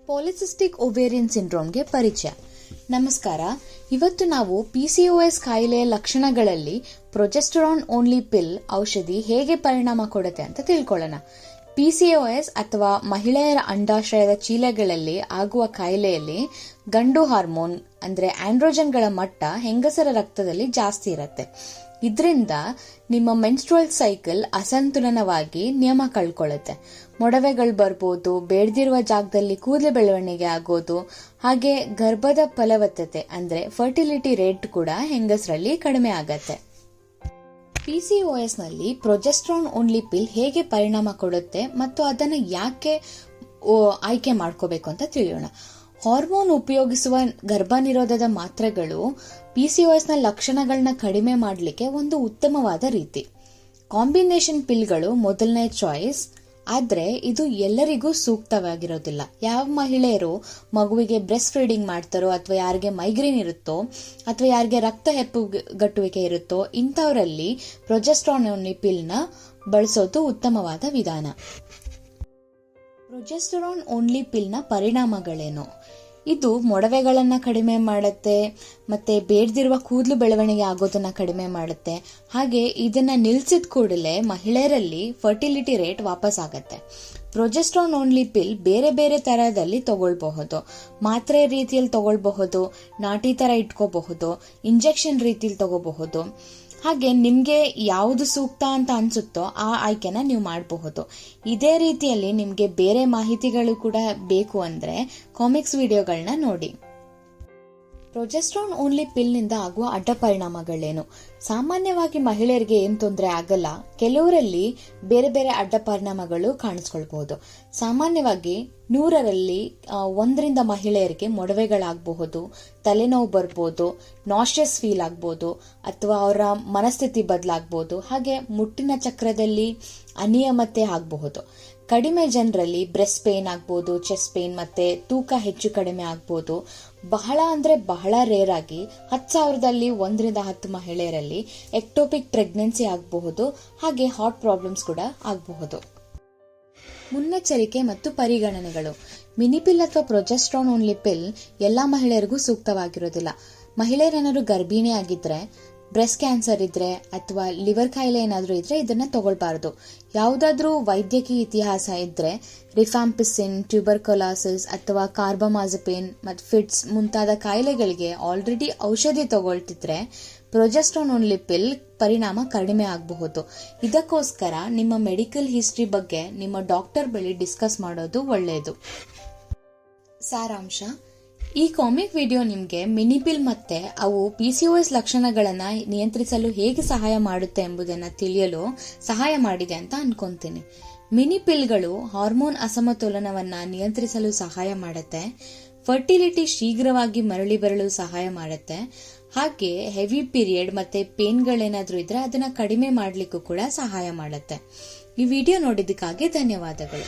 Polycystic ovarian ಸಿಂಡ್ರೋಮ್ಗೆ ಪರಿಚಯ. ನಮಸ್ಕಾರ. ಇವತ್ತು ನಾವು ಪಿಸಿಒಎಸ್ ಕಾಯಿಲೆಯ ಲಕ್ಷಣಗಳಲ್ಲಿ ಪ್ರೊಜೆಸ್ಟರಾನ್ ಓನ್ಲಿ ಪಿಲ್ ಔಷಧಿ ಹೇಗೆ ಪರಿಣಾಮ ಕೊಡುತ್ತೆ ಅಂತ ತಿಳ್ಕೊಳ್ಳೋಣ. ಪಿಸಿಒಎಸ್ ಅಥವಾ ಮಹಿಳೆಯರ ಅಂಡಾಶಯದ ಚೀಲಗಳಲ್ಲಿ ಆಗುವ ಕಾಯಿಲೆಯಲ್ಲಿ ಗಂಡು ಹಾರ್ಮೋನ್ ಅಂದ್ರೆ ಆಂಡ್ರೋಜನ್ಗಳ ಮಟ್ಟ ಹೆಂಗಸರ ರಕ್ತದಲ್ಲಿ ಜಾಸ್ತಿ ಇರುತ್ತೆ. ಇದರಿಂದ ನಿಮ್ಮ ಮೆನ್ಸ್ಟ್ರುವಲ್ ಸೈಕಲ್ ಅಸಂತುಲನವಾಗಿ ನಿಯಮ ಕಳ್ಕೊಳ್ಳುತ್ತೆ. ಮೊಡವೆಗಳು ಬರ್ಬೋದು, ಬೇಡದಿರುವ ಜಾಗದಲ್ಲಿ ಕೂದಲು ಬೆಳವಣಿಗೆ ಆಗೋದು, ಹಾಗೆ ಗರ್ಭದ ಫಲವತ್ತತೆ ಅಂದ್ರೆ ಫರ್ಟಿಲಿಟಿ ರೇಟ್ ಕೂಡ ಹೆಂಗಸರಲ್ಲಿ ಕಡಿಮೆ ಆಗತ್ತೆ. ಪಿಸಿಒಎಸ್ ನಲ್ಲಿ ಪ್ರೊಜೆಸ್ಟ್ರಾನ್ ಓನ್ಲಿ ಪಿಲ್ ಹೇಗೆ ಪರಿಣಾಮ ಕೊಡುತ್ತೆ ಮತ್ತು ಅದನ್ನು ಯಾಕೆ ಆಯ್ಕೆ ಮಾಡ್ಕೋಬೇಕು ಅಂತ ತಿಳಿಯೋಣ. ಹಾರ್ಮೋನ್ ಉಪಯೋಗಿಸುವ ಗರ್ಭನಿರೋಧದ ಮಾತ್ರೆಗಳು ಪಿಸಿಒಎಸ್ ನ ಲಕ್ಷಣಗಳನ್ನ ಕಡಿಮೆ ಮಾಡಲಿಕ್ಕೆ ಒಂದು ಉತ್ತಮವಾದ ರೀತಿ. ಕಾಂಬಿನೇಷನ್ ಪಿಲ್ಗಳು ಮೊದಲನೇ ಚಾಯ್ಸ್, ಆದ್ರೆ ಇದು ಎಲ್ಲರಿಗೂ ಸೂಕ್ತವಾಗಿರೋದಿಲ್ಲ. ಯಾವ ಮಹಿಳೆಯರು ಮಗುವಿಗೆ ಬ್ರೆಸ್ಟ್ ಫೀಡಿಂಗ್ ಮಾಡ್ತಾರೋ ಅಥವಾ ಯಾರಿಗೆ ಮೈಗ್ರೇನ್ ಇರುತ್ತೋ ಅಥವಾ ಯಾರಿಗೆ ರಕ್ತ ಹೆಪ್ಪುಗಟ್ಟುವಿಕೆ ಇರುತ್ತೋ ಇಂಥವರಲ್ಲಿ ಪ್ರೊಜೆಸ್ಟ್ರಾನ್ ಓನ್ಲಿ ಪಿಲ್ ನ ಬಳಸೋದು ಉತ್ತಮವಾದ ವಿಧಾನ. ಪ್ರೊಜೆಸ್ಟರಾನ್ ಓನ್ಲಿ ಪಿಲ್ ನ ಪರಿಣಾಮಗಳೇನು? ಇದು ಮೊಡವೆಗಳನ್ನ ಕಡಿಮೆ ಮಾಡುತ್ತೆ, ಮತ್ತೆ ಬೇಡದಿರುವ ಕೂದಲು ಬೆಳವಣಿಗೆ ಆಗೋದನ್ನ ಕಡಿಮೆ ಮಾಡುತ್ತೆ. ಹಾಗೆ ಇದನ್ನ ನಿಲ್ಸಿದ ಕೂಡಲೇ ಮಹಿಳೆಯರಲ್ಲಿ ಫರ್ಟಿಲಿಟಿ ರೇಟ್ ವಾಪಸ್ ಆಗತ್ತೆ. ಪ್ರೊಜೆಸ್ಟ್ರಾನ್ ಓನ್ಲಿ ಪಿಲ್ ಬೇರೆ ಬೇರೆ ತರದಲ್ಲಿ ತಗೊಳ್ಬಹುದು. ಮಾತ್ರೆ ರೀತಿಯಲ್ಲಿ ತಗೊಳ್ಬಹುದು, ನಾಟಿ ತರ ಇಟ್ಕೋಬಹುದು, ಇಂಜೆಕ್ಷನ್ ರೀತಿಯಲ್ಲಿ ತಗೋಬಹುದು. ಹಾಗೆ ನಿಮ್ಗೆ ಯಾವುದು ಸೂಕ್ತ ಅಂತ ಅನ್ಸುತ್ತೋ ಆ ಆಯ್ಕೆನ ನೀವು ಮಾಡಬಹುದು. ಇದೇ ರೀತಿಯಲ್ಲಿ ನಿಮ್ಗೆ ಬೇರೆ ಮಾಹಿತಿಗಳು ಕೂಡ ಬೇಕು ಅಂದ್ರೆ ಕಾಮಿಕ್ಸ್ ವಿಡಿಯೋಗಳನ್ನ ನೋಡಿ. ಪ್ರೊಜೆಸ್ಟ್ರಾನ್ ಓನ್ಲಿ ಪಿಲ್ ನಿಂದ ಆಗುವ ಅಡ್ಡ ಪರಿಣಾಮಗಳೇನು? ಸಾಮಾನ್ಯವಾಗಿ ಮಹಿಳೆಯರಿಗೆ ಏನ್ ತೊಂದರೆ ಆಗಲ್ಲ, ಕೆಲವರಲ್ಲಿ ಬೇರೆ ಬೇರೆ ಅಡ್ಡ ಪರಿಣಾಮಗಳು ಕಾಣಿಸ್ಕೊಳ್ಬಹುದು. ಸಾಮಾನ್ಯವಾಗಿ 100ರಲ್ಲಿ 1 ಮಹಿಳೆಯರಿಗೆ ಮೊಡವೆಗಳಾಗಬಹುದು, ತಲೆನೋವು ಬರ್ಬೋದು, ನಾಶಿಯಸ್ ಫೀಲ್ ಆಗ್ಬೋದು, ಅಥವಾ ಅವರ ಮನಸ್ಥಿತಿ ಬದಲಾಗಬಹುದು. ಹಾಗೆ ಮುಟ್ಟಿನ ಚಕ್ರದಲ್ಲಿ ಅನಿಯಮತೆ ಆಗಬಹುದು. ಕಡಿಮೆ ಜನರಲ್ಲಿ ಬ್ರೆಸ್ಟ್ ಪೇನ್ ಆಗ್ಬೋದು, ಚೆಸ್ಟ್ ಪೇನ್ ಮತ್ತೆ ತೂಕ ಹೆಚ್ಚು ಕಡಿಮೆ ಆಗ್ಬೋದು. ಬಹಳ ರೇರ್ ಆಗಿ 10,000ದಲ್ಲಿ 1-10 ಮಹಿಳೆಯರಲ್ಲಿ ಎಕ್ಟೋಪಿಕ್ ಪ್ರೆಗ್ನೆನ್ಸಿ ಆಗಬಹುದು. ಹಾಗೆ ಹಾರ್ಟ್ ಪ್ರಾಬ್ಲಮ್ಸ್ ಕೂಡ ಆಗಬಹುದು. ಮುನ್ನೆಚ್ಚರಿಕೆ ಮತ್ತು ಪರಿಗಣನೆಗಳು. ಮಿನಿಪಿಲ್ ಅಥವಾ ಪ್ರೊಜೆಸ್ಟ್ರಾನ್ ಓನ್ಲಿ ಪಿಲ್ ಎಲ್ಲಾ ಮಹಿಳೆಯರಿಗೂ ಸೂಕ್ತವಾಗಿರೋದಿಲ್ಲ. ಮಹಿಳೆಯರೇನಾದ್ರು ಗರ್ಭಿಣಿ ಆಗಿದ್ರೆ, ಬ್ರೆಸ್ಟ್ ಕ್ಯಾನ್ಸರ್ ಇದ್ರೆ ಅಥವಾ ಲಿವರ್ ಕಾಯಿಲೆ ಏನಾದ್ರೂ ಇದ್ರೆ ಇದನ್ನ ತಗೊಳ್ಬಾರದು. ಯಾವುದಾದ್ರೂ ವೈದ್ಯಕೀಯ ಇತಿಹಾಸ ಇದ್ರೆ ರಿಫಾಂಪಿಸಿನ್, ಟ್ಯೂಬರ್ಕುಲೋಸಿಸ್ ಅಥವಾ ಕಾರ್ಬಮಾಜಪೇನ್ ಮತ್ತು ಫಿಟ್ಸ್ ಮುಂತಾದ ಕಾಯಿಲೆಗಳಿಗೆ ಆಲ್ರೆಡಿ ಔಷಧಿ ತಗೊಳ್ತಿದ್ರೆ ಪ್ರೊಜೆಸ್ಟ್ರಾನ್ ಓನ್ಲಿ ಪಿಲ್ ಪರಿಣಾಮ ಕಡಿಮೆ ಆಗಬಹುದು. ಇದಕ್ಕೋಸ್ಕರ ನಿಮ್ಮ ಮೆಡಿಕಲ್ ಹಿಸ್ಟ್ರಿ ಬಗ್ಗೆ ನಿಮ್ಮ ಡಾಕ್ಟರ್ ಬಳಿ ಡಿಸ್ಕಸ್ ಮಾಡೋದು ಒಳ್ಳೆಯದು. ಸಾರಾಂಶ: ಈ ಕಾಮಿಕ್ ವಿಡಿಯೋ ನಿಮಗೆ ಮಿನಿಪಿಲ್ ಮತ್ತೆ ಅವು ಪಿಸಿಒಎಸ್ ಲಕ್ಷಣಗಳನ್ನ ನಿಯಂತ್ರಿಸಲು ಹೇಗೆ ಸಹಾಯ ಮಾಡುತ್ತೆ ಎಂಬುದನ್ನು ತಿಳಿಯಲು ಸಹಾಯ ಮಾಡಿದೆ ಅಂತ ಅನ್ಕೊಂತೀನಿ. ಮಿನಿಪಿಲ್ಗಳು ಹಾರ್ಮೋನ್ ಅಸಮತೋಲನವನ್ನ ನಿಯಂತ್ರಿಸಲು ಸಹಾಯ ಮಾಡುತ್ತೆ, ಫರ್ಟಿಲಿಟಿ ಶೀಘ್ರವಾಗಿ ಮರಳಿ ಬರಲು ಸಹಾಯ ಮಾಡುತ್ತೆ, ಹಾಗೆ ಹೆವಿ ಪೀರಿಯಡ್ ಮತ್ತೆ ಪೇನ್ಗಳೇನಾದ್ರೂ ಇದ್ರೆ ಅದನ್ನ ಕಡಿಮೆ ಮಾಡ್ಲಿಕ್ಕೂ ಕೂಡ ಸಹಾಯ ಮಾಡುತ್ತೆ. ಈ ವಿಡಿಯೋ ನೋಡಿದ್ದಕ್ಕಾಗಿ ಧನ್ಯವಾದಗಳು.